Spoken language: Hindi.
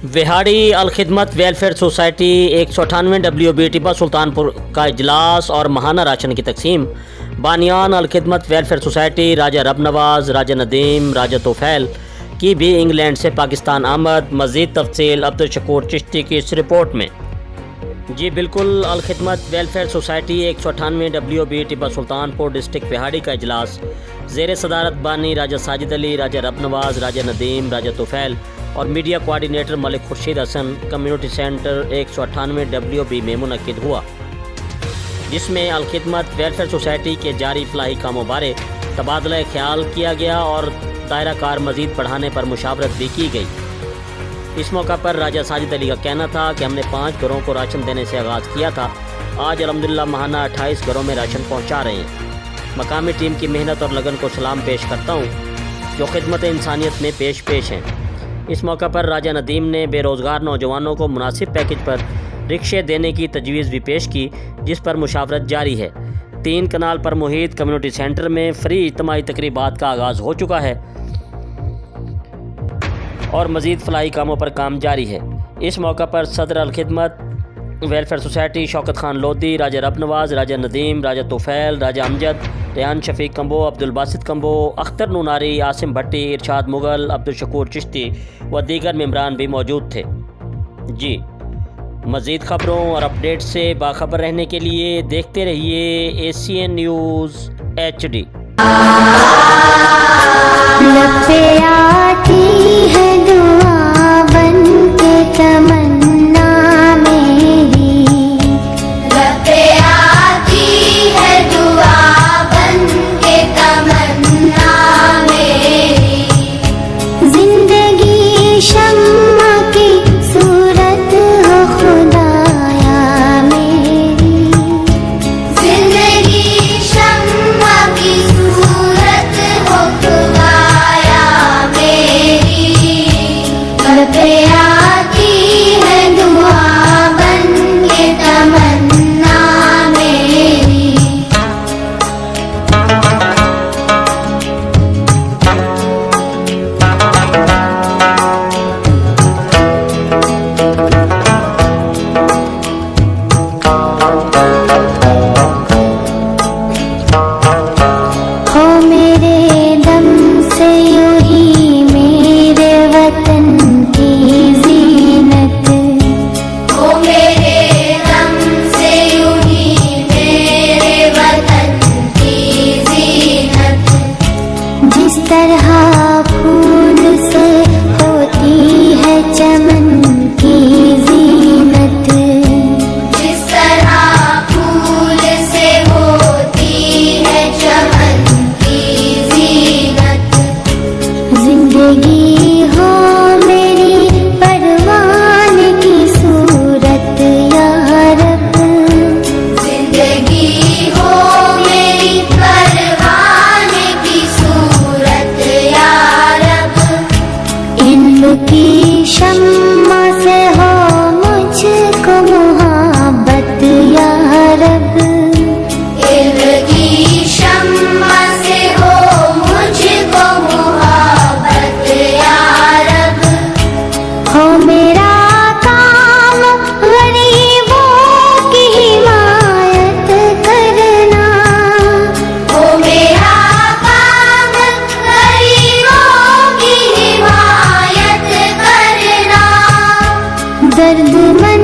Vehari Alkhidmat welfare society 198 WB Tibba Sultanpur का इजलास और महाना राशन की तकसीम। बानियान अलखिदमत वेलफेयर सोसाइटी राजा रब नवाज, राजा नदीम, राजा तोफैल की भी इंग्लैंड से पाकिस्तान आमद। मज़ीद तफसील अब्दुल शकूर चिश्ती की इस रिपोर्ट में। जी बिल्कुल, Alkhidmat welfare society 198 WB Tibba Sultanpur district Vehari का इजलास ज़ेर सदारत बानी राजा साजिद अली, राजा रब नवाज, राजा नदीम, राजा तोफैल और media coordinator Malik Khurshid Hasan community centre 198 WB में मुनक्किद हुआ, जिसमें अलखिदमत वेलफेयर सोसाइटी के जारी फलाही कामों बारे तबादला ख्याल किया गया और दायरा कार मज़ीद बढ़ाने पर मुशावरत भी की गई। इस मौका पर राजा साजिद अली का कहना था कि हमने 5 घरों को राशन देने से आगाज़ किया था। आज अल्हम्दुलिल्लाह महाना 28 घरों में राशन पहुँचा रहे हैं। मकामी टीम की मेहनत और लगन को सलाम पेश करता हूँ, जो खिदमत इंसानियत में पेश हैं। इस मौका पर राजा नदीम ने बेरोज़गार नौजवानों को मुनासिब पैकेज पर रिक्शे देने की तजवीज़ भी पेश की, जिस पर मुशावरत जारी है। 3 कनाल पर मुहित कम्युनिटी सेंटर में फ्री इज्तिमाई तकरीबात का आगाज़ हो चुका है और मज़ीद फलाही कामों पर काम जारी है। इस मौका पर सदर अलखिदमत वेलफेयर सोसाइटी शौकत खान लोधी, राजा रब नवाज, राजा नदीम, राजा तोफैल, राजा अमजद, रेहान शफीक कंबो, अब्दुल बासित कंबो, अख्तर नूनारी, आसिम भट्टी, इरशाद मुगल, अब्दुल शकूर चिश्ती व दीगर मेम्बरान भी मौजूद थे। जी मज़ीद ख़बरों और अपडेट से बाखबर रहने के लिए देखते रहिए ACN न्यूज़ HD। की शम्मा से हो मुझको मोहब्बत या रब, इनकी शम्मा से हो मुझको मोहब्बत या रब। हो मेरा काम गरीबों की हिमायत करना, हो मेरा काम गरीबों की हिमायत करना, दर्द मन